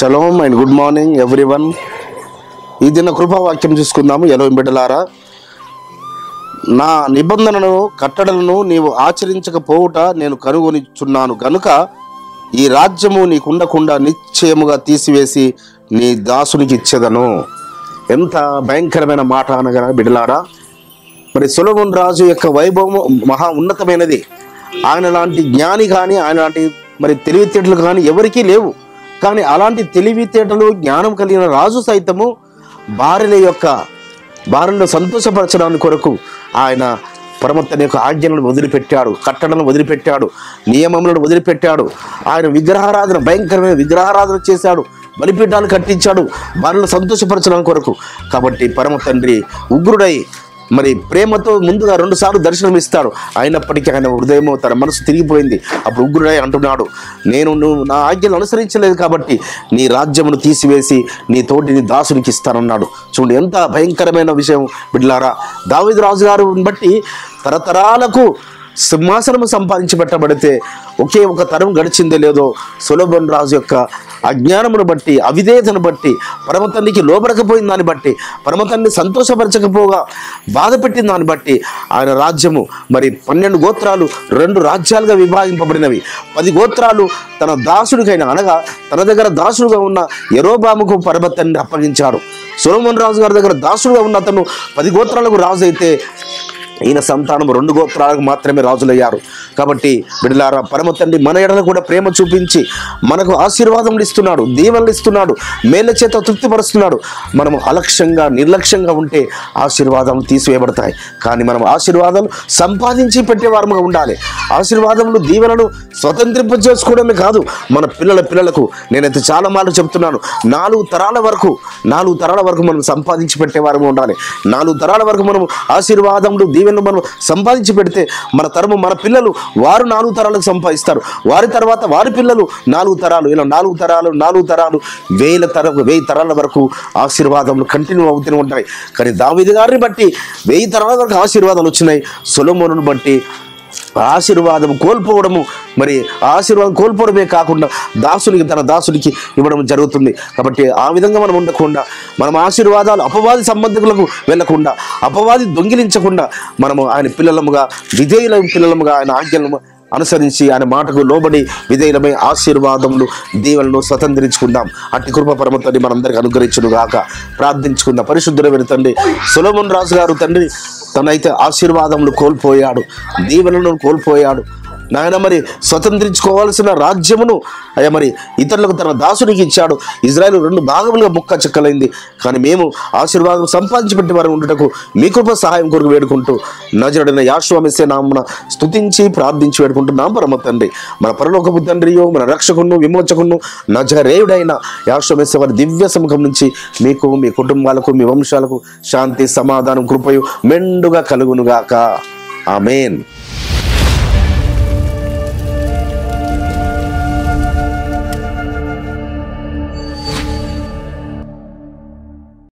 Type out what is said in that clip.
Shalom and good morning everyone. ఈ దిన కృపావాక్యం చూసుకుందాము. ఎలోం బిడ్డలారా, నా నిబంధనను కట్టడలను నీవు ఆచరించకపోవుట నేను కనుగొనిచున్నాను గనుక ఈ రాజ్యము నీకుండకుండా నిశ్చయముగా తీసివేసి నీ దాసునికి ఇచ్చేదను. ఎంత భయంకరమైన మాట అనగా బిడ్డలారా, మరి సొలొమోను రాజు యొక్క వైభవం మహా ఉన్నతమైనది. ఆయన లాంటి జ్ఞాని కానీ, ఆయన లాంటి మరి తెలివితేటలు కానీ ఎవరికీ లేవు. కానీ అలాంటి తెలివితేటలు జ్ఞానం కలిగిన రాజు సైతము భార్యలను సంతోషపరచడానికి కొరకు ఆయన పరమతని యొక్క ఆజ్ఞలను వదిలిపెట్టాడు, కట్టడలను వదిలిపెట్టాడు, నియమములను వదిలిపెట్టాడు. ఆయన విగ్రహారాధన, భయంకరమైన విగ్రహారాధన చేశాడు, బలిపీఠాలు కట్టించాడు భార్యలను సంతోషపరచడానికి కొరకు. కాబట్టి పరమ తండ్రి ఉగ్రుడై మరి ప్రేమతో ముందుగా 2 సార్లు దర్శనం ఇస్తాడు. అయినప్పటికీ ఆయన హృదయము, తన మనసు తిరిగిపోయింది. అప్పుడు ఉగ్రుడై అంటున్నాడు, నువ్వు నా ఆజ్ఞలు అనుసరించలేదు కాబట్టి నీ రాజ్యమును తీసివేసి నీ తోటిని దాసునికి ఇస్తానన్నాడు. చూడండి ఎంత భయంకరమైన విషయం బిడ్డలారా. దావీదు రాజు గారిని బట్టి తరతరాలకు సింహాసనము సంపాదించి పెట్టబడితే ఒకే ఒక తరం గడిచిందే లేదో, సొలొమోను రాజు యొక్క అజ్ఞానమును బట్టి, అవిధేయతను బట్టి, పరమతండ్రికి లోబడకపోయిన దాన్ని బట్టి, పరమతండ్రిని సంతోషపరచకపోగా బాధ పెట్టిన దాన్ని బట్టి ఆయన రాజ్యము మరి 12 గోత్రాలు 2 రాజ్యాలుగా విభాగింపబడినవి. 10 గోత్రాలు తన దాసుడికైనా, అనగా తన దగ్గర దాసుడుగా ఉన్న యరొబాముకు పరమతండ్రిని అప్పగించాడు. సొలొమోను రాజు గారి దగ్గర దాసుడుగా ఉన్న అతను 10 గోత్రాలకు రాజు అయితే ఈయన సంతానం 2 గోత్రాలకు మాత్రమే రాజులయ్యారు. కాబట్టి బిడ్డలారా, పరమ తండ్రి మన ఎడల కూడా ప్రేమ చూపించి మనకు ఆశీర్వాదములు ఇస్తున్నాడు, దీవెనలు ఇస్తున్నాడు, మేళ్ళ చేత తృప్తిపరుస్తున్నాడు. మనము అలక్ష్యంగా, నిర్లక్ష్యంగా ఉంటే ఆశీర్వాదములు తీసివేయబడతాయి. కానీ మనం ఆశీర్వాదాలు సంపాదించి పెట్టేవారముగా ఉండాలి. ఆశీర్వాదములు, దీవెనలు స్వతంత్రింప చేసుకోవడమే కాదు, మన పిల్లలకు నేనైతే చాలా మార్లు చెప్తున్నాను, 4 తరాల వరకు మనం సంపాదించి పెట్టేవారము ఉండాలి. 4 తరాల వరకు మనం ఆశీర్వాదములు, దీవెనలు మనం సంపాదించి పెడితే మన పిల్లలు వారు 4 తరాలకు సంపాదిస్తారు. వారి తర్వాత వారి పిల్లలు 4 తరాలు, ఇలా 4 తరాలు 1000 తరాల వరకు ఆశీర్వాదములు కంటిన్యూ అవుతూనే ఉంటాయి. కానీ దావీదు గారిని బట్టి 1000 తరాల వరకు ఆశీర్వాదాలు వచ్చినాయి. సొలొమోనును బట్టి ఆశీర్వాదం కోల్పోవడము, మరి ఆశీర్వాదం కోల్పోవడమే కాకుండా తన దాసునికి ఇవ్వడం జరుగుతుంది. కాబట్టి ఆ విధంగా మనం ఉండకుండా, మనం ఆశీర్వాదాలు అపవాది సంబంధికులకు వెళ్ళకుండా, అపవాది దొంగిలించకుండా మనము ఆయన పిల్లలముగా, పిల్లలముగా ఆయన ఆజ్ఞలను అనుసరించి ఆయన మాటకు లోబడి విధేయులమై ఆశీర్వాదములు, దీవెనలను స్వతంత్రించుకుందాం. అట్టి కృప పరమతండ్రి మనందరికీ అనుగ్రహించును గాక. ప్రార్థించుకుందాం. పరిశుద్ధుడైన తండ్రి, సొలొమోను రాజు గారు తండ్రి తనైతే ఆశీర్వాదములు కోల్పోయాడు, దీవెనలను కోల్పోయాడు నాయన. మరి స్వతంత్రించుకోవాల్సిన రాజ్యమును మరి ఇతరులకు తన దాసునికి ఇచ్చాడు. ఇజ్రాయేలు 2 భాగములుగా ముక్క చెక్కలైంది. కానీ మేము ఆశీర్వాదం సంపాదించి పెట్టి వారు ఉండటకు మీ కృప సహాయం కొరకు వేడుకుంటూ నజరుడైన యెహోవా మెస్సీయ నామమున స్తుతించి ప్రార్థించి వేడుకుంటున్నాం పరమ తండ్రి. మన పరలోకపు తండ్రియో, మన రక్షకును, విమోచకును, నజరేయుడైన యెహోవా మెస్సీయ వారి దివ్య సముఖం నుంచి మీకు, మీ కుటుంబాలకు, మీ వంశాలకు శాంతి, సమాధానం, కృపయు మెండుగా కలుగునుగాక. ఆమేన్.